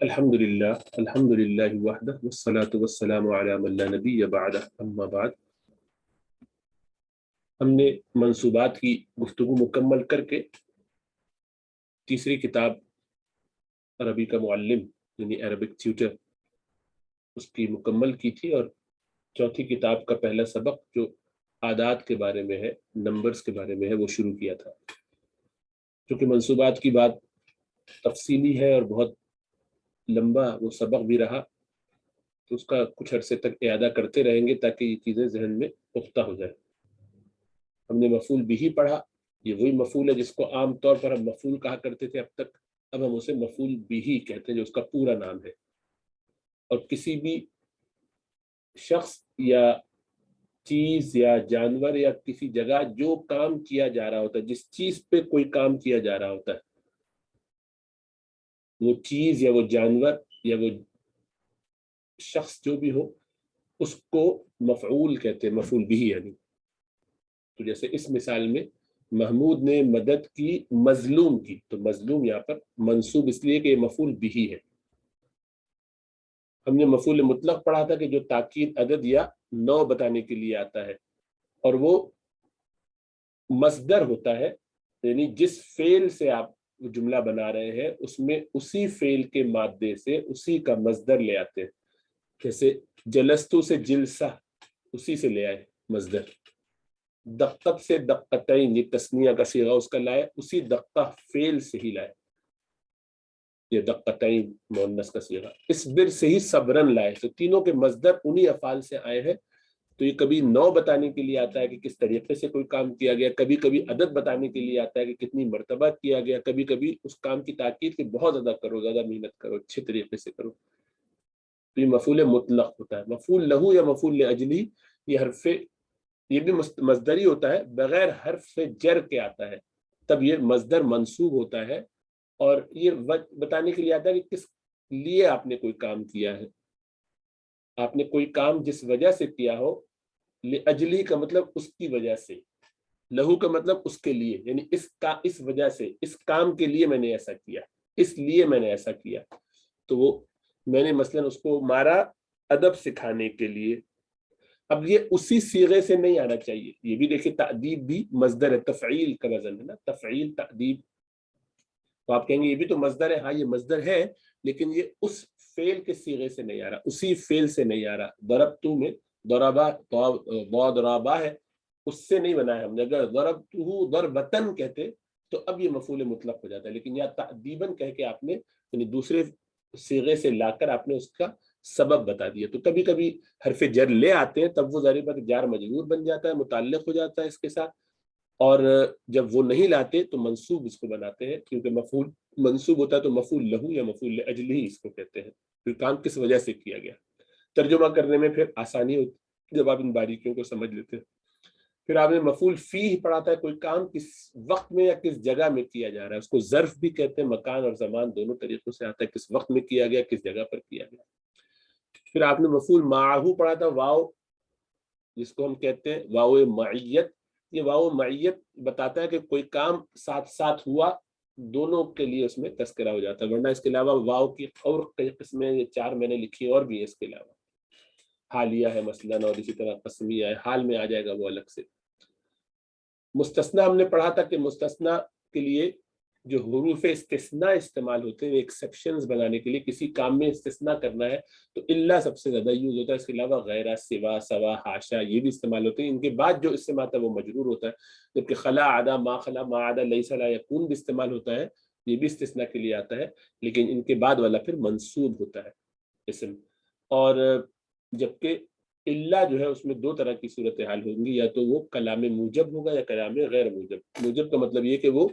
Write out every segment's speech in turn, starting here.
الحمد للہ وحدہ والصلاة والسلام علی من لا نبی بعدہ اما بعد۔ ہم نے منصوبات کی گفتگو مکمل کر کے تیسری کتاب عربی کا معلم یعنی عربک ٹیوٹر اس کی مکمل کی تھی، اور چوتھی کتاب کا پہلا سبق جو عادات کے بارے میں ہے، نمبرز کے بارے میں ہے، وہ شروع کیا تھا۔ چونکہ منصوبات کی بات تفصیلی ہے اور بہت لمبا وہ سبق بھی رہا، تو اس کا کچھ عرصے تک اعادہ کرتے رہیں گے تاکہ یہ چیزیں ذہن میں پختہ ہو جائیں۔ ہم نے مفعول بھی پڑھا، یہ وہی مفعول ہے جس کو عام طور پر ہم مفعول کہا کرتے تھے اب تک، اب ہم اسے مفعول بھی کہتے ہیں جو اس کا پورا نام ہے۔ اور کسی بھی شخص یا چیز یا جانور یا کسی جگہ جو کام کیا جا رہا ہوتا ہے، جس چیز پہ کوئی کام کیا جا رہا ہوتا ہے، وہ چیز یا وہ جانور یا وہ شخص جو بھی ہو، اس کو مفعول کہتے ہیں، مفعول بھی یعنی۔ تو جیسے اس مثال میں محمود نے مدد کی مظلوم کی، تو مظلوم یہاں پر منصوب اس لیے کہ یہ مفعول بھی ہے۔ ہم نے مفعول مطلق پڑھا تھا کہ جو تاکید عدد یا نوع بتانے کے لیے آتا ہے، اور وہ مصدر ہوتا ہے، یعنی جس فعل سے آپ جملہ بنا رہے ہیں اس میں اسی فعل کے مادے سے اسی کا مصدر لے آتے ہیں۔ جیسے جلستو سے جلسہ، اسی سے لے آئے مصدر۔ دقت سے دقتین، یہ تثنیہ کا صیغہ اس کا لائے، اسی دقہ فعل سے ہی لائے، یہ دقتین مؤنث کا صیغہ۔ اصبر سے ہی صبرن لائے، تو تینوں کے مصدر انہی افعال سے آئے ہیں۔ تو یہ کبھی نوع بتانے کے لیے آتا ہے کہ کس طریقے سے کوئی کام کیا گیا، کبھی کبھی عدد بتانے کے لیے آتا ہے کہ کتنی مرتبہ کیا گیا، کبھی کبھی اس کام کی تاکید کہ بہت زیادہ کرو، زیادہ محنت کرو، اچھے طریقے سے کرو۔ تو یہ مفعول مطلق ہوتا ہے۔ مفعول لہو یا مفعول لاجلہ، یہ بھی مصدری ہوتا ہے، بغیر حرف جر کے آتا ہے، تب یہ مصدر منصوب ہوتا ہے، اور یہ بتانے کے لیے آتا ہے کہ کس لیے آپ نے کوئی کام کیا ہے۔ آپ نے کوئی کام جس وجہ سے کیا ہو، لاجلہ کا مطلب اس کی وجہ سے، لہو کا مطلب اس کے لیے، یعنی اس وجہ سے، اس کام کے لیے میں نے ایسا کیا، اس لیے میں نے ایسا کیا۔ تو وہ میں نے مثلا اس کو مارا ادب سکھانے کے لیے۔ اب یہ اسی صیغے سے نہیں آنا چاہیے، یہ بھی دیکھیں تأدیب بھی مصدر ہے، تفعیل کا وزن ہے نا، تفعیل تأدیب۔ تو آپ کہیں گے یہ بھی تو مصدر ہے، ہاں یہ مصدر ہے، لیکن یہ اس فعل کے صیغے سے نہیں آ رہا، اسی فعل سے نہیں آ رہا۔ ضربتو میں ضربا ضربا ہے، اس سے نہیں بنا ہے ہم نے۔ اگر ضربتہ ضربتن کہتے تو اب یہ مفعول مطلق ہو جاتا ہے، لیکن یا تأدیباً کہہ کے آپ نے یعنی دوسرے صیغے سے لا کر آپ نے اس کا سبب بتا دیا۔ تو کبھی کبھی حرف جر لے آتے ہیں، تب وہ ظاہر بات جار مجرور بن جاتا ہے، متعلق ہو جاتا ہے اس کے ساتھ، اور جب وہ نہیں لاتے تو منصوب اس کو بناتے ہیں، کیونکہ مفعول منصوب ہوتا ہے تو مفعول لہو یا مفعول لاجلہ اس کو کہتے ہیں، پھر کام کس وجہ سے کیا گیا۔ ترجمہ کرنے میں پھر آسانی ہوتی جب آپ ان باریکیوں کو سمجھ لیتے ہیں۔ پھر آپ نے مفعول فیہ پڑھا تھا، کوئی کام کس وقت میں یا کس جگہ میں کیا جا رہا ہے، اس کو ظرف بھی کہتے ہیں، مکان اور زمان دونوں طریقوں سے آتا ہے، کس وقت میں کیا گیا، کس جگہ پر کیا گیا۔ پھر آپ نے مفعول معہ پڑھا تھا، واو جس کو ہم کہتے ہیں واو معیت۔ یہ واو معیت بتاتا ہے کہ کوئی کام ساتھ ساتھ ہوا، دونوں کے لیے اس میں تذکرہ ہو جاتا ہے، ورنہ اس کے علاوہ واو کی اور کئی قسمیں، یہ 4 میں نے لکھی اور بھی ہے اس کے علاوہ، حالیہ ہے مثلا، اور اسی طرح قسمیہ ہے، حال میں آ جائے گا وہ الگ سے۔ مستثنیٰ ہم نے پڑھا تھا کہ مستثنیٰ کے لیے جو حروف استثناء استعمال ہوتے ہیں ایکسیپشنز بنانے کے لیے، کسی کام میں استثناء کرنا ہے تو الا سب سے زیادہ یوز ہوتا ہے، اس کے علاوہ غیرہ، سوا، سوا، حاشا یہ بھی استعمال ہوتے ہیں۔ ان کے بعد جو استعمال ہوتا ہے وہ مجرور ہوتا ہے، جبکہ خلا، عدا، ما خلا، ما عدا، لیس، لا یکون بھی استعمال ہوتا ہے، یہ بھی استثناء کے لیے آتا ہے، لیکن ان کے بعد والا پھر منصوب ہوتا ہے اسم۔ اور جبکہ الا جو ہے اس میں 2 طرح کی صورتحال ہوں گی، یا تو وہ کلام موجب ہوگا یا کلام غیر موجب۔ موجب کا مطلب یہ کہ وہ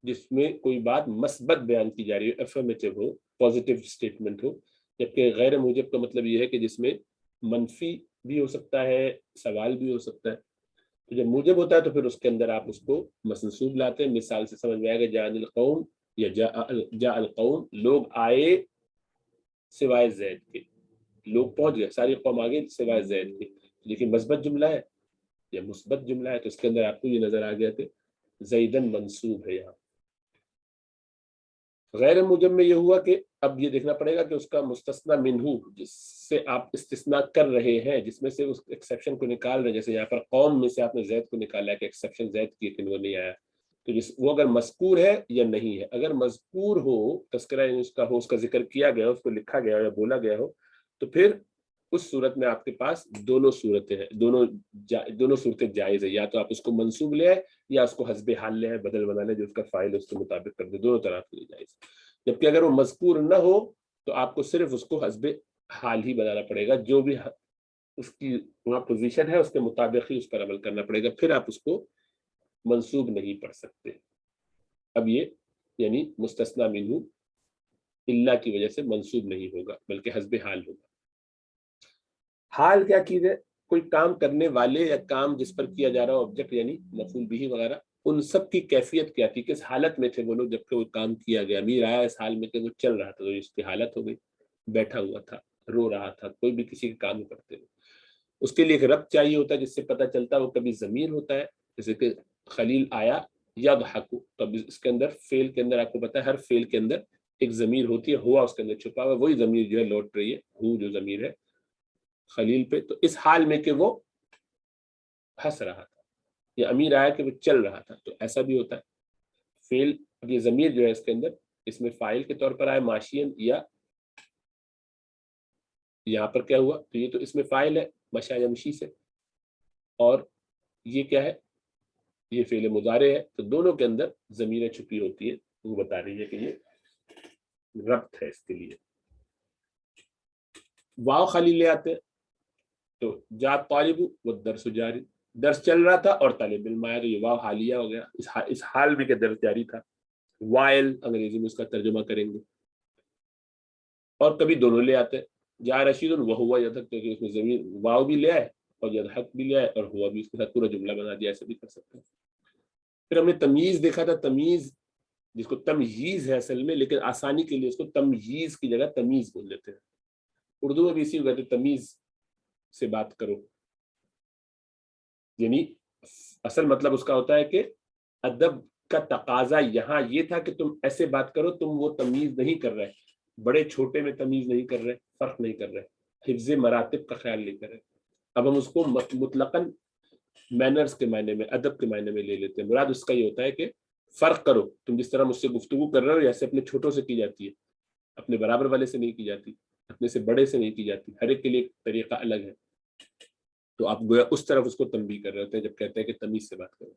جس میں کوئی بات مثبت بیان کی جا رہی ہے، افرمیٹو ہو، پازیٹیو اسٹیٹمنٹ ہو، جبکہ غیر موجب کا مطلب یہ ہے کہ جس میں منفی بھی ہو سکتا ہے، سوال بھی ہو سکتا ہے۔ تو جب موجب ہوتا ہے تو پھر اس کے اندر آپ اس کو منصوب لاتے ہیں۔ مثال سے سمجھ میں آئے گا، جاء القوم یا جاء القوم، لوگ آئے سوائے زید کے، لوگ پہنچ گئے، ساری قوم آگے سوائے زید کے، لیکن مثبت جملہ ہے یا مثبت جملہ ہے، تو اس کے اندر آپ کو یہ نظر آ گیا کہ زیدن منصوب ہے یہاں۔ غیر موجب میں یہ ہوا کہ اب یہ دیکھنا پڑے گا کہ اس کا مستثنا منہو جس سے آپ استثناء کر رہے ہیں، جس میں سے اس ایکسیپشن کو نکال رہے ہیں، جیسے یہاں پر قوم میں سے آپ نے زید کو نکالا ہے کہ ایکسیپشن زید کی لیکن وہ نہیں آیا، تو وہ اگر مذکور ہے یا نہیں ہے. اگر مذکور ہو، تذکرہ اس کا ہو، اس کا ذکر کیا گیا، اس کو لکھا گیا ہو یا بولا گیا ہو، تو پھر اس صورت میں آپ کے پاس دونوں صورتیں ہیں، دونوں صورتیں جائز ہے. یا تو آپ اس کو منصوب لے آئے یا اس کو حسب حال لے آئے، بدل بنا لے، جو اس کا فائل ہے اس کے مطابق کر دے، دونوں طرح کے لیے جائز. جبکہ اگر وہ مذکور نہ ہو تو آپ کو صرف اس کو حسب حال ہی بنانا پڑے گا، جو بھی اس کی وہاں پوزیشن ہے اس کے مطابق ہی اس پر عمل کرنا پڑے گا، پھر آپ اس کو منصوب نہیں پڑھ سکتے. اب یہ یعنی مستثنا منہ اللہ کی وجہ سے منصوب نہیں ہوگا بلکہ حسب حال ہوگا. حال کیا چیز ہے؟ کوئی کام کرنے والے یا کام جس پر کیا جا رہا ہو، آبجیکٹ یعنی مفعول بھی وغیرہ، ان سب کی کیفیت کیا تھی، کس حالت میں تھے وہ لوگ جبکہ وہ کام کیا گیا. امیر آیا اس حال میں کہ وہ چل رہا تھا، تو اس کی حالت ہو گئی، بیٹھا ہوا تھا، رو رہا تھا، کوئی بھی کسی کے کام کرتے ہوئے. اس کے لیے ایک ربط چاہیے ہوتا ہے جس سے پتہ چلتا ہے، وہ کبھی ضمیر ہوتا ہے، جیسے کہ خلیل آیا یضحک، تو اس کے اندر فعل کے اندر آپ کو پتا ہے ہر فعل کے اندر ایک ضمیر ہوتی ہے، ہوا اس کے اندر چھپا ہوا، وہی ضمیر جو ہے لوٹ رہی ہے، ہو جو ضمیر ہے خلیل پہ. تو اس حال میں کہ وہ ہنس رہا تھا، یا امیر آیا کہ وہ چل رہا تھا، تو ایسا بھی ہوتا ہے. فعل اب یہ ضمیر جو ہے اس کے اندر اس میں فاعل کے طور پر آئے ماشین، یا یہاں پر کیا ہوا، تو یہ تو اس میں فاعل ہے مشا یمشی سے، اور یہ کیا ہے، یہ فعل مضارع ہے، تو دونوں کے اندر ضمیریں چھپی ہوتی ہے. وہ بتا رہی ہے کہ یہ ربط ہے اس کے لیے. واو خلیل لے آتے ہیں تو جا طالب و درس جاری، درس چل رہا تھا اور طالب علم آیا، تو یہ واو حالیہ ہو گیا، اس حال میں کہ درس جاری تھا. وائل انگریزی میں اس کا ترجمہ کریں گے. اور کبھی دونوں لے آتے ہیں، جا رشید وہوا یضحک، تو اس میں زمین واو بھی لے آئے اور یضحک بھی لے آئے اور ہوا بھی اس کے ساتھ پورا جملہ بنا دیا، ایسے بھی کر سکتے ہیں. پھر ہم نے تمییز دیکھا تھا، تمیز جس کو تمییز ہے اصل میں، لیکن آسانی کے لیے اس کو تمییز کی جگہ تمیز بول دیتے ہیں. اردو میں بھی اسی کو کہتے ہیں تمیز سے بات کرو، یعنی اصل مطلب اس کا ہوتا ہے کہ ادب کا تقاضا یہاں یہ تھا کہ تم ایسے بات کرو، تم وہ تمیز نہیں کر رہے، بڑے چھوٹے میں تمیز نہیں کر رہے، فرق نہیں کر رہے، حفظ مراتب کا خیال نہیں کر رہے. اب ہم اس کو مطلقاً مینرز کے معنی میں، ادب کے معنی میں لے لیتے ہیں. مراد اس کا یہ ہوتا ہے کہ فرق کرو، تم جس طرح مجھ سے گفتگو کر رہے ہو ایسے اپنے چھوٹوں سے کی جاتی ہے، اپنے برابر والے سے نہیں کی جاتی، اپنے سے بڑے سے نہیں کی جاتی، ہر ایک کے لیے طریقہ الگ ہے. تو آپ گویا اس طرف اس کو تنبیہ کر رہے ہوتے ہیں جب کہتے ہیں کہ تمیز سے بات کرو،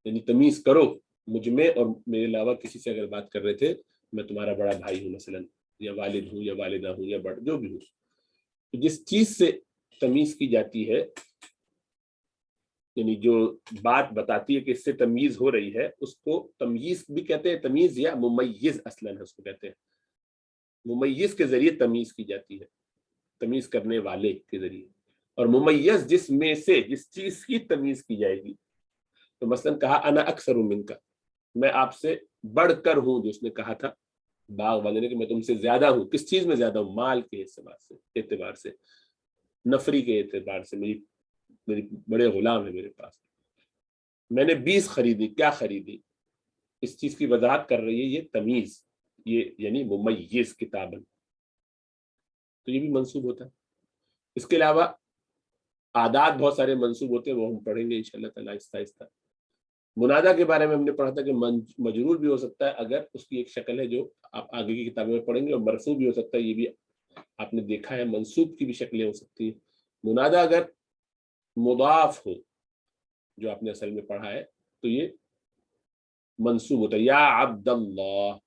یعنی تمیز کرو مجھ میں اور میرے علاوہ کسی سے اگر بات کر رہے تھے، میں تمہارا بڑا بھائی ہوں مثلا، یا والد ہوں یا والدہ ہوں یا بڑا جو بھی ہوں. تو جس چیز سے تمیز کی جاتی ہے، یعنی جو بات بتاتی ہے کہ اس سے تمیز ہو رہی ہے، اس کو تمیز بھی کہتے ہیں. تمیز یا ممیز اصلاً اس کو کہتے ہیں. ممیز کے ذریعے تمیز کی جاتی ہے، تمیز کرنے والے کے ذریعے. اور ممیز جس میں سے جس چیز کی تمیز کی جائے گی، تو مثلا کہا انا اکثر منکا، میں آپ سے بڑھ کر ہوں، جو اس نے کہا تھا باغ والے نے کہ میں تم سے زیادہ ہوں. کس چیز میں زیادہ ہوں؟ مال کے اعتبار سے، نفری کے اعتبار سے. میری بڑے غلام ہیں میرے پاس، میں نے 20 خریدی. کیا خریدی؟ اس چیز کی وضاحت کر رہی ہے یہ تمیز، یہ یعنی ممیز کتابن. تو یہ بھی منصوب ہوتا ہے. اس کے علاوہ عادات بہت سارے منصوب ہوتے ہیں، وہ ہم پڑھیں گے انشاءاللہ تعالی آہستہ آہستہ. منادہ کے بارے میں ہم نے پڑھا تھا کہ مجرور بھی ہو سکتا ہے اگر اس کی ایک شکل ہے جو آپ آگے کی کتابوں میں پڑھیں گے، اور مرفوع بھی ہو سکتا ہے، یہ بھی آپ نے دیکھا ہے. منصوب کی بھی شکلیں ہو سکتی ہیں. منادہ اگر مضاف ہو جو آپ نے اصل میں پڑھا ہے تو یہ منصوب ہوتا ہے، یا عبد اللہ.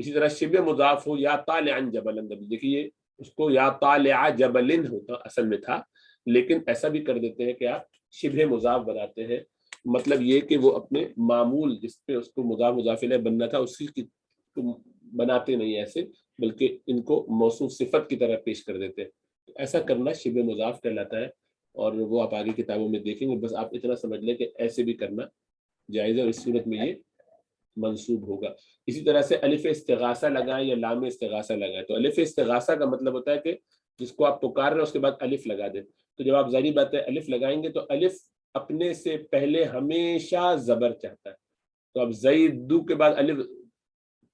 اسی طرح شبہ مضاف ہو، یا طالعا جبلا، دیکھیے اس کو یا طالع جبل ہوتا اصل میں تھا، لیکن ایسا بھی کر دیتے ہیں کہ آپ شبہ مضاف بناتے ہیں. مطلب یہ کہ وہ اپنے معمول جس پہ اس کو مضاف مضاف الیہ بننا تھا اسی کی بناتے نہیں ایسے، بلکہ ان کو موصوف صفت کی طرح پیش کر دیتے ہیں. ایسا کرنا شبہ مضاف کہلاتا ہے، اور وہ آپ آگے کتابوں میں دیکھیں گے. بس آپ اتنا سمجھ لیں کہ ایسے بھی کرنا جائز ہے، اور اس صورت میں یہ منصوب ہوگا. اسی طرح سے الف استغاثہ لگائیں یا لام استغاثہ لگائیں. تو الف استغاثہ کا مطلب ہوتا ہے کہ جس کو آپ پکار رہے ہیں اس کے بعد الف لگا دیں. تو جب آپ ظاہری بات ہے الف لگائیں گے تو الف اپنے سے پہلے ہمیشہ زبر چاہتا ہے. تو اب زیدو کے بعد الف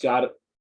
4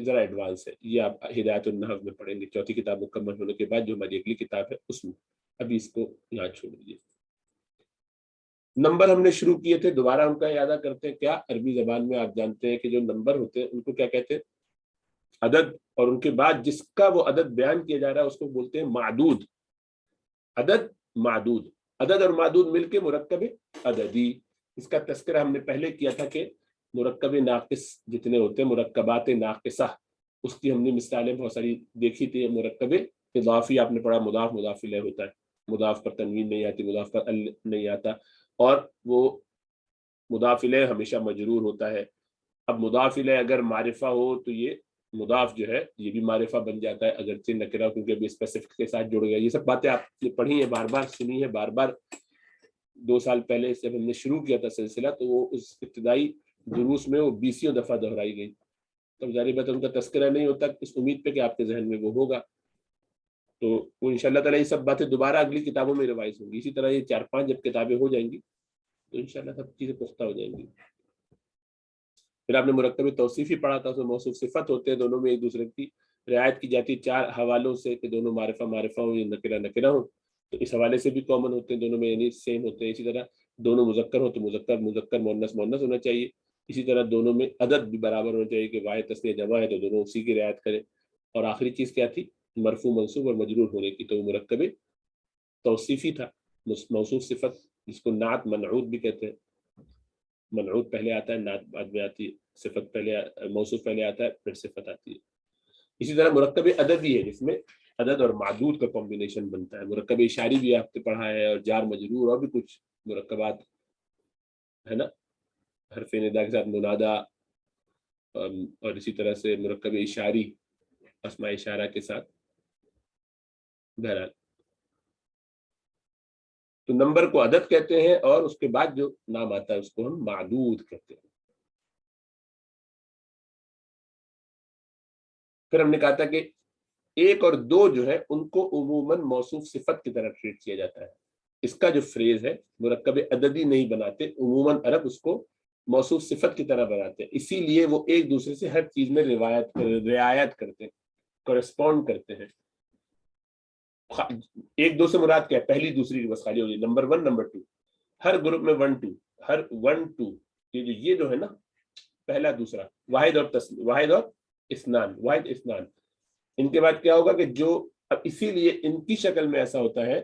ذرا ایڈوانس ہے، یہ آپ ہدایت النحو میں پڑھیں گے، چوتھی کتاب مکمل ہونے کے بعد جو ہماری اگلی کتاب ہے اس میں، ابھی اس کو یہاں چھوڑ دیجیے۔ نمبر ہم نے شروع کیے تھے، دوبارہ ان کا اعادہ کرتے ہیں۔ کیا عربی زبان میں آپ جانتے ہیں کہ جو نمبر ہوتے ہیں ان کو کیا کہتے ہیں؟ عدد، اور ان کے بعد جس کا وہ عدد بیان کیا جا رہا ہے اس کو بولتے ہیں معدود۔ عدد، معدود، عدد اور معدود مل کے مرکب عددی۔ اس کا تذکرہ ہم نے پہلے کیا تھا کہ مرکب ناقص جتنے ہوتے ہیں، مرکبات ناقصہ، اس کی ہم نے مثالیں بہت ساری دیکھی تھی۔ مرکب اضافی آپ نے پڑھا، مضاف مضاف الیہ ہوتا ہے، مضاف پر تنوین نہیں آتی، مضاف پر ال نہیں آتا، اور وہ مضاف الیہ ہمیشہ مجرور ہوتا ہے۔ اب مضاف الیہ اگر معرفہ ہو تو یہ مضاف جو ہے یہ بھی معرفہ بن جاتا ہے، اگرچہ نکرہ کیونکہ ابھی اسپیسیفک کے ساتھ جڑ گیا۔ یہ سب باتیں آپ نے پڑھی ہیں، بار بار سنی ہے، بار بار 2 سال پہلے جب ہم نے شروع کیا تھا سلسلہ تو وہ اس ابتدائی دروس میں وہ 20 دفعہ دہرائی گئی۔ تب ظاہر بات ان کا تذکرہ نہیں ہوتا، اس امید پہ کہ آپ کے ذہن میں وہ ہوگا، تو وہ انشاءاللہ تعالیٰ یہ سب باتیں دوبارہ اگلی کتابوں میں ریوائز ہوں گی۔ اسی طرح یہ 4-5 جب کتابیں ہو جائیں گی تو انشاءاللہ سب چیزیں پختہ ہو جائیں گی۔ پھر آپ نے مرکب توصیفی پڑھا تھا، اس میں موصوف صفت ہوتے ہیں، دونوں میں ایک دوسرے کی رعایت کی جاتی ہے 4 حوالوں سے کہ دونوں معرفہ معرفہ ہوں یا نکرہ نکرہ ہوں، تو اس حوالے سے بھی کامن ہوتے ہیں دونوں میں، یعنی سیم ہوتے ہیں۔ اسی طرح دونوں مذکر ہو تو مذکر مذکر، مؤنث مؤنث ہونا چاہیے۔ اسی طرح دونوں میں عدد بھی برابر ہونا چاہیے کہ واحد تثنیہ جمع ہے تو دونوں اسی کی رعایت کریں۔ اور آخری چیز کیا تھی؟ مرفوع منصوب اور مجرور ہونے کی، تو وہ مرکب توصیفی تھا، موصوف صفت جس کو نعت منعوت بھی کہتے ہیں۔ منعوت پہلے آتا ہے، نعت بعد میں آتی ہے، صفت پہلے، موصوف پہلے آتا ہے، پھر صفت آتی ہے۔ اسی طرح مرکب عددی ہے جس میں عدد اور معدود کا کمبینیشن بنتا ہے۔ مرکب اشاری بھی آپ نے پڑھا ہے، اور جار مجرور اور بھی کچھ مرکبات ہے نا، حرف ندا کے ساتھ منادا، اور اسی طرح سے مرکب اشاری اسماء اشارہ کے ساتھ۔ بہرحال تو نمبر کو عدد کہتے ہیں، اور اس کے بعد جو نام آتا ہے اس کو ہم معدود کہتے ہیں۔ پھر ہم نے کہا تھا کہ 1 اور 2 جو ہے ان کو عموماً موصوف صفت کی طرح ٹریٹ کیا جاتا ہے۔ اس کا جو فریز ہے مرکب عددی نہیں بناتے، عموماً عرب اس کو موصوف صفت کی طرح بناتے ہیں، اسی لیے وہ ایک دوسرے سے ہر چیز میں رعایت کرتے ہیں، کورسپونڈ کرتے ہیں۔ 1 2 سے مراد کیا ہے؟ پہلی دوسری بس خالی ہوگی، نمبر 1 نمبر 2، ہر گروپ میں 1 2، ہر 1 2، یہ جو ہے نا پہلا دوسرا، واحد اور اثنان، واحد اثنان، ان کے بعد کیا ہوگا کہ جو اب اسی لیے ان کی شکل میں ایسا ہوتا ہے،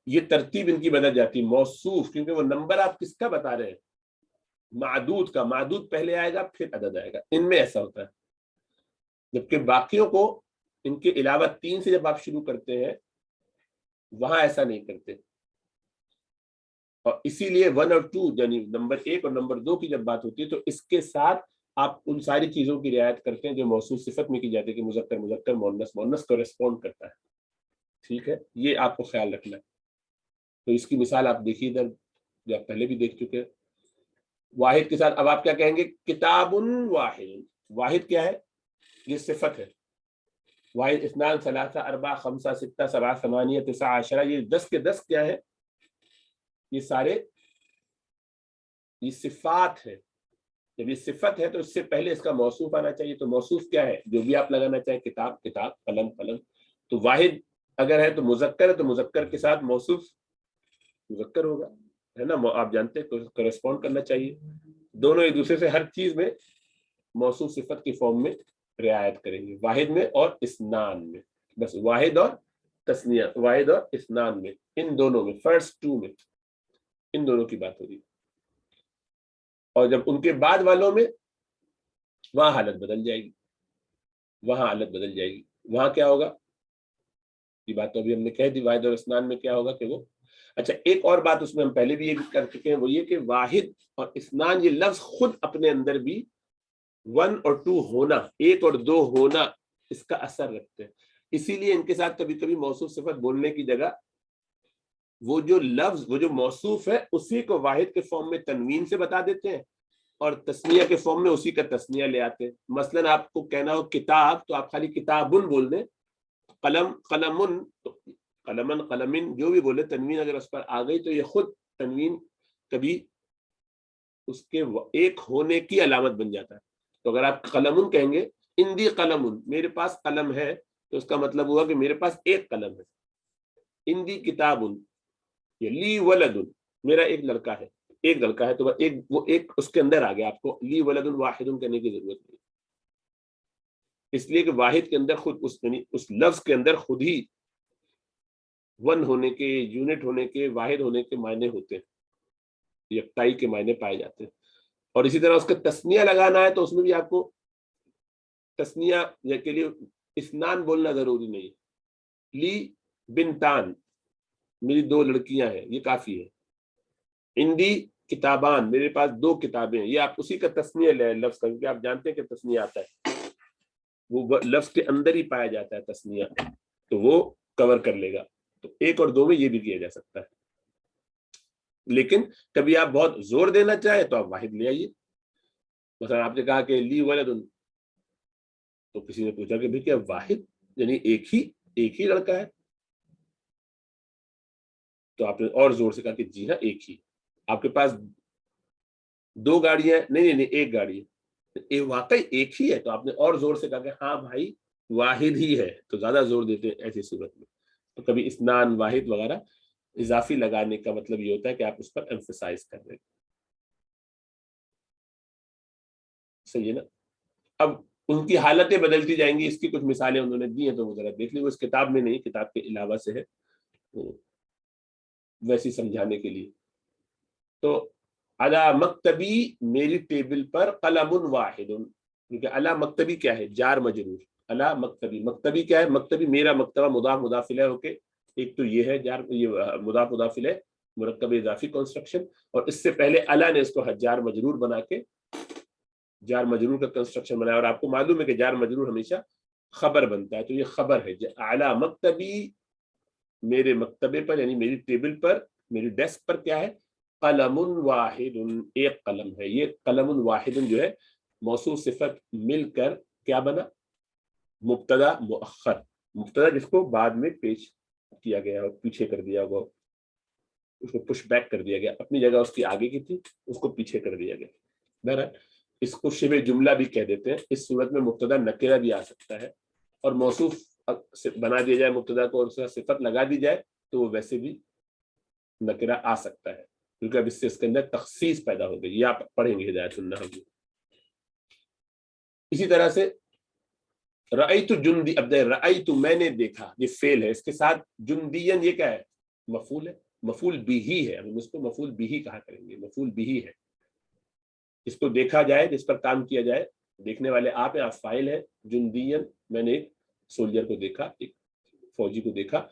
یہ ترتیب ان کی بدل جاتی ہے۔ موصوف کیونکہ وہ نمبر آپ کس کا بتا رہے ہیں؟ معدود کا، معدود پہلے آئے گا پھر عدد آئے گا، ان میں ایسا ہوتا ہے۔ جبکہ باقیوں کو ان کے علاوہ 3 سے جب آپ شروع کرتے ہیں وہاں ایسا نہیں کرتے، اور اسی لیے 1 اور 2 یعنی نمبر 1 اور نمبر 2 کی جب بات ہوتی ہے تو اس کے ساتھ آپ ان ساری چیزوں کی رعایت کرتے ہیں جو موصوف صفت میں کی جاتی ہے کہ مذکر مذکر، مؤنث مؤنث کو ریسپونڈ کرتا ہے۔ ٹھیک ہے، یہ آپ کو خیال رکھنا ہے۔ تو اس کی مثال آپ دیکھیے ادھر، جو آپ پہلے بھی دیکھ چکے ہیں۔ واحد کے ساتھ اب آپ کیا کہیں گے؟ کتاب واحد۔ واحد کیا ہے؟ یہ صفت ہے۔ واحد اثنان ثلاثہ اربع خمسہ ستہ سبعہ ثمانیہ تسعہ عشرہ، یہ 10 کے 10 کیا ہے؟ یہ سارے یہ صفات ہے۔ جب یہ صفت ہے تو اس سے پہلے اس کا موصوف آنا چاہیے، تو موصوف کیا ہے؟ جو بھی آپ لگانا چاہیں، کتاب کتاب، قلم قلم۔ تو واحد اگر ہے تو مذکر ہے، تو مذکر کے ساتھ موصوف مذکر ہوگا، ہے نا، آپ جانتے ہیں کرسپونڈ کرنا چاہیے۔ دونوں ایک دوسرے سے ہر چیز میں موصوف صفت کی فارم میں رعایت کریں گے، واحد میں اور اثنان میں، بس واحد اور تثنیہ، واحد اور اثنان میں، ان دونوں میں، فرسٹ 2 میں ان دونوں کی بات ہو رہی ہے۔ اور جب ان کے بعد والوں میں وہاں حالت بدل جائے گی، وہاں حالت بدل جائے گی، وہاں کیا ہوگا؟ یہ بات تو ابھی ہم نے کہہ دی، واحد اور اثنان میں کیا ہوگا کہ وہ، اچھا ایک اور بات اس میں ہم پہلے بھی یہ کر چکے ہیں، وہ یہ کہ واحد اور اثنان یہ لفظ خود اپنے اندر بھی 1 اور 2 ہونا، 1 اور 2 ہونا، اس کا اثر رکھتے ہیں۔ اسی لیے ان کے ساتھ کبھی کبھی موصوف صفت بولنے کی جگہ وہ جو لفظ، وہ جو موصوف ہے اسی کو واحد کے فارم میں تنوین سے بتا دیتے ہیں، اور تثنیہ کے فارم میں اسی کا تثنیہ لے آتے ہیں۔ مثلا آپ کو کہنا ہو کتاب تو آپ خالی کتابن بول دیں، قلم قلمن، قلمن قلمن جو بھی بولے، تنوین اگر اس پر آ گئی تو یہ خود تنوین کبھی اس کے ایک ہونے کی علامت بن جاتا ہے. تو اگر آپ قلم کہیں گے اندی قلم، میرے پاس قلم ہے، تو اس کا مطلب ہوا کہ میرے پاس ایک قلم ہے. اندی کتاب، لی ولد، میرا ایک لڑکا ہے، ایک لڑکا ہے، تو وہ ایک اس کے اندر آ گیا. آپ کو لی ولد واحد کہنے کی ضرورت نہیں، اس لیے کہ واحد کے اندر خود اس لفظ کے اندر خود ہی ون ہونے کے، یونٹ ہونے کے، واحد ہونے کے معنی ہوتے ہیں، یکتائی کے معنی پائے جاتے ہیں. اور اسی طرح اس کا تسنیہ لگانا ہے تو اس میں بھی آپ کو تسنیہ کے لیے اسنان بولنا ضروری نہیں. لی بنتان، میری دو لڑکیاں ہیں، یہ کافی ہے. اندی کتابان، میرے پاس دو کتابیں ہیں، یہ آپ اسی کا تسنیہ لے لفظ کا، کیونکہ آپ جانتے ہیں کہ تسنیہ آتا ہے، وہ لفظ کے اندر ہی پایا جاتا ہے تسنیہ، تو وہ کور کر لے گا. تو ایک اور دو میں یہ بھی کیا جا سکتا ہے. لیکن کبھی آپ بہت زور دینا چاہیں تو آپ واحد لے آئیے. مثلا آپ نے کہا کہ لی ولد، تو کسی نے پوچھا کہ بھئی کیا واحد یعنی ایک ہی لڑکا ہے؟ تو آپ نے اور زور سے کہا کہ جی ہاں ایک ہی. آپ کے پاس دو گاڑیاں، نہیں ایک گاڑی ہے، واقعی ایک ہی ہے، تو آپ نے اور زور سے کہا کہ ہاں بھائی واحد ہی ہے، تو زیادہ زور دیتے ہیں ایسی صورت میں. تو کبھی اسنان، واحد وغیرہ اضافی لگانے کا مطلب یہ ہوتا ہے کہ آپ اس پر ایمفسائز کر رہے ہیں. صحیح ہے نا؟ اب ان کی حالتیں بدلتی جائیں گی، اس کی کچھ مثالیں انہوں نے دی ہیں، تو وہ ذرا دیکھ لیں، وہ اس کتاب میں نہیں، کتاب کے علاوہ سے ہے ویسی سمجھانے کے لیے. تو علی مکتبی، میری ٹیبل پر، قلم واحد، کیونکہ علی مکتبی کیا ہے؟ جار مجرور. علی مکتبی، مکتبی کیا ہے؟ مکتبی میرا مکتبہ، مضاف مضاف الیہ ہو کے ایک تو یہ ہے جار، یہ مضاف مضاف الیہ مرکب اضافی کنسٹرکشن، اور اس سے پہلے علی نے اس کو جار مجرور بنا کے جار مجرور کا کنسٹرکشن بنایا. اور آپ کو معلوم ہے کہ جار مجرور ہمیشہ خبر بنتا ہے، تو یہ خبر ہے. اعلی مکتبی، میرے مکتبے پر یعنی میری ٹیبل پر، میری ڈیسک پر کیا ہے؟ قلم واحد، ایک قلم ہے. یہ قلم واحد جو ہے موصوف صفت مل کر کیا بنا؟ مبتدا مؤخر. مبتدا جس کو بعد میں پیش کیا گیا اور پیچھے کر دیا گیا، اس کو پش بیک کر دیا گیا، اپنی جگہ اس کی آگے کی تھی، اس کو پیچھے کر دیا گیا. بہرحال اس کو شبہ جملہ بھی کہہ دیتے ہیں. اس صورت میں مبتدا نکرہ بھی آ سکتا ہے، اور موصوف بنا دیا جائے مبتدا کو اور اس کا صفت لگا دی جائے تو وہ ویسے بھی نکرہ آ سکتا ہے، کیونکہ اب اس سے اس کے اندر تخصیص پیدا ہو گئی. یہ آپ پڑھیں گے ہدایت النحو میں. اسی طرح سے رأیت جندی، اب رأیت میں نے دیکھا، یہ فعل ہے، اس کے ساتھ جندین یہ کیا ہے؟ مفعول ہے، مفعول بھی ہے. ہم اس کو مفعول بھی کہا کریں گے، مفعول بھی ہے. اس کو دیکھا جائے، جس پر کام کیا جائے، دیکھنے والے آپ ہیں، آپ فاعل ہیں. جندین، میں نے ایک سولجر کو دیکھا، ایک فوجی کو دیکھا.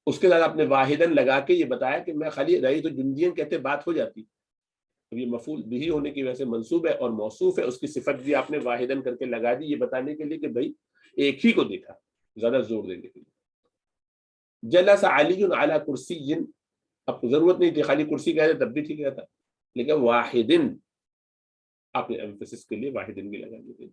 اس کے ساتھ آپ نے واحدن لگا کے یہ بتایا کہ میں خالی رہی تو جندین کہتے بات ہو جاتی. اب یہ مفعول بھی ہونے کی وجہ سے منصوب ہے اور موصوف ہے، اس کی صفت بھی آپ نے واحدن کر کے لگا دی، یہ بتانے کے لیے کہ بھائی ایک ہی کو دیکھا، زیادہ زور دینے کے لیے. جلس علی علی کرسی، اب ضرورت نہیں تھی، خالی کرسی کہتے تب بھی ٹھیک رہتا، لیکن واحدن آپ نے ایمفسس کے لیے واحدن بھی لگا دی.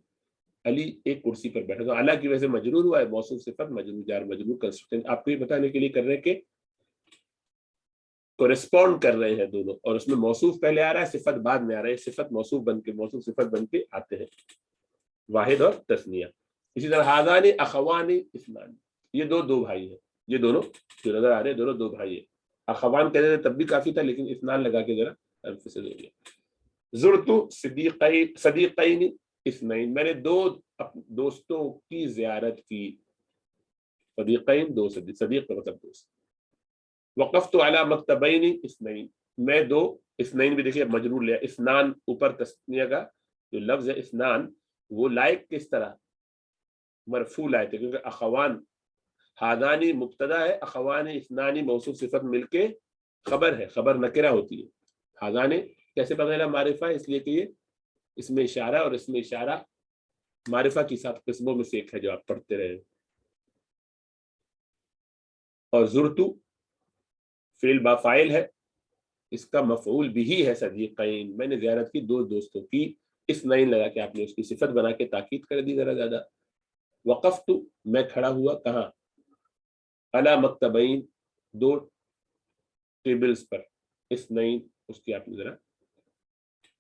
علی ایک کرسی پر بیٹھا، تو اعلیٰ کی وجہ سے مجرور ہوا ہے، موصوف صفت مجرور جار مجرور کنسٹرکشن. آپ کو یہ بتانے کے لیے کر رہے ہیں کہ کورسپونڈ کر رہے ہیں دونوں، اور اس میں موصوف پہلے آ رہا ہے، صفت بعد میں آ رہا ہے. صفت موصوف بن کے، موصوف صفت بن کے آتے ہیں واحد اور تثنیہ. اسی طرح ہذان اخوان اثنان، یہ دو بھائی ہیں، یہ دونوں جو نظر آ رہے ہیں دونوں دو بھائی ہیں. اخوان کہتے تھے تب بھی کافی تھا، لیکن اثنان لگا کے ذرا ایمفسس ہو گیا. زرت صدیقین اثنین، میں نے دو دوستوں کی زیارت کی. صدیقین دو، صدیق کا مطلب دوست. وقفت علی مکتبین اثنین، میں دو، اثنین بھی دیکھیے مجرور لیا، اثنان اوپر تثنیہ کا جو لفظ ہے اثنان، وہ لائق کس طرح مرفوع لائے تھے، کیونکہ اخوان ہادانی مبتدا ہے، اخوان اثنانی موصوف صفت مل کے خبر ہے، خبر نکرہ ہوتی ہے. ہادانے کیسے بغیر معرفہ ہے؟ اس لیے کہ یہ اس میں اشارہ، اور اس میں اشارہ معرفہ کی 7 قسموں میں سے ایک ہے جو آپ پڑھتے رہے. اور زرتو فعل با فاعل ہے، اس کا مفعول بھی ہے صدیقین، میں نے زیارت کی دو دوستوں کی. اثنین لگا کے آپ نے اس کی صفت بنا کے تاکید کر دی ذرا زیادہ. وقفت، میں کھڑا ہوا، کہاں؟ علی مکتبین، دو ٹیبلز پر. اثنین اس کی آپ نے ذرا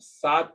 7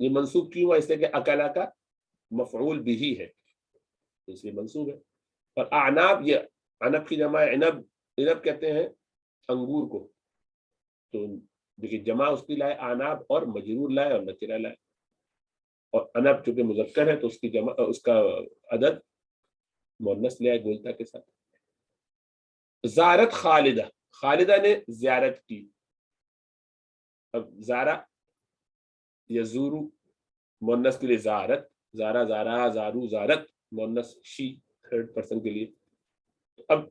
یہ منصوب کیوں ہوا؟ اس لیے کہ اکلا کا مفعول بھی ہے اس لیے منصوب ہے. اور اعناب یہ عنب کی جمع عنب، عنب کہتے ہیں انگور کو. تو دیکھیے جمع اس کی لائے اعناب اور مجرور لائے اور نکرہ لائے. اور عنب چونکہ مذکر ہے تو اس کی جمع اس کا عدد مؤنث لے آئے گولتا کے ساتھ. زارت خالدہ، خالدہ نے زیارت کی. اب زارا یزورو مؤنث کے لیے زارت، زارا زارا زارو زارت مؤنث شی تھرڈ پرسن کے لیے. اب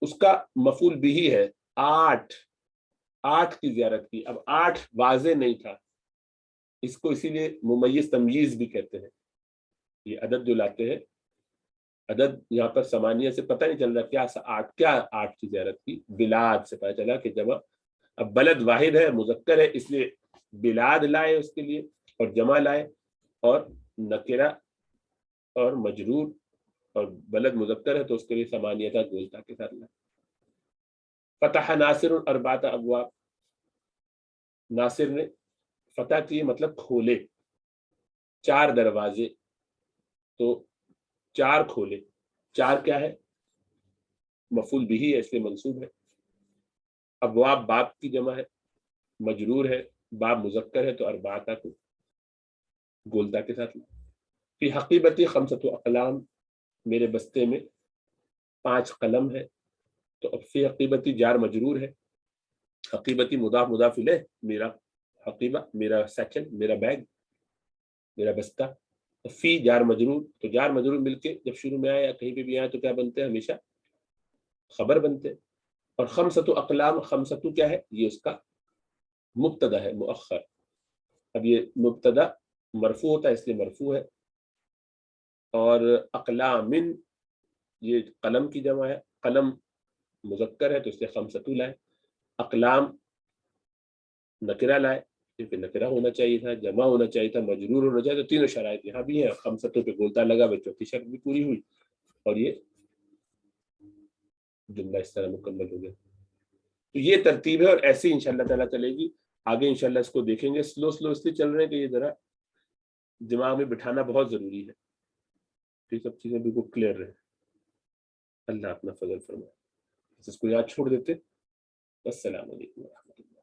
اس کا مفعول بھی ہے 8، 8 کی زیارت کی. اب 8 واضح نہیں تھا، اس کو اسی لیے ممیز تمییز بھی کہتے ہیں. یہ عدد جو لاتے ہیں، عدد یہاں پر ثمانیہ سے پتہ نہیں چل رہا کیا 8 کی زیارت کی. بلاد سے پتہ چلا کہ جمع. اب بلد واحد ہے، مذکر ہے، اس لیے بلاد لائے اس کے لیے اور جمع لائے اور نکرہ اور مجرور، اور بلد مذکر ہے تو اس کے لیے ثمانیہ تھا گولتا کے ساتھ لائے. فتح ناصر اربعۃ ابواب، ناصر نے فتح کی مطلب کھولے 4 دروازے. تو 4 کھولے، 4 کیا ہے؟ مفعول بھی ہے اس لیے منصوب ہے. ابواب باب کی جمع ہے، مجرور ہے، باب مذکر ہے تو اربعۃ کو گولتا کے ساتھ. فی حقیبتی 5 اقلام، میرے بستے میں 5 قلم ہے. تو اب فی حقیبتی جار مجرور ہے، حقیبتی مضاف مضاف الیہ، میرا حقیبہ میرا سیکشن، میرا بیگ، میرا بستہ. فی جار مجرور، تو جار مجرور مل کے جب شروع میں آئے یا کہیں پہ بھی آئے تو کیا بنتے ہیں؟ ہمیشہ خبر بنتے ہیں. اور 5 اقلام، 5 کیا ہے؟ یہ اس کا مبتدا ہے مؤخر. اب یہ مبتدا مرفوع ہوتا ہے اس لیے مرفوع ہے. اور اقلام یہ قلم کی جمع ہے، قلم مذکر ہے تو اس لیے 5 لائے. اقلام نکرہ لائے کیونکہ نکرہ ہونا چاہیے تھا، جمع ہونا چاہیے تھا، مجرور ہونا چاہیے. تو تینوں شرائط یہاں بھی ہیں. 5 پہ گولتا لگا، چوتھی شرط بھی پوری ہوئی اور یہ جملہ اس طرح مکمل ہو گیا. تو یہ ترتیب ہے اور ایسے ہی انشاءاللہ تعالیٰ چلے گی آگے. انشاءاللہ اس کو دیکھیں گے. سلو اس لیے چل رہے ہیں کہ یہ ذرا دماغ میں بٹھانا بہت ضروری ہے، یہ سب چیزیں بالکل کلیئر رہے. اللہ اپنا فضل فرمائے. اس کو یاد چھوڑ دیتے. السلام علیکم ورحمۃ اللہ.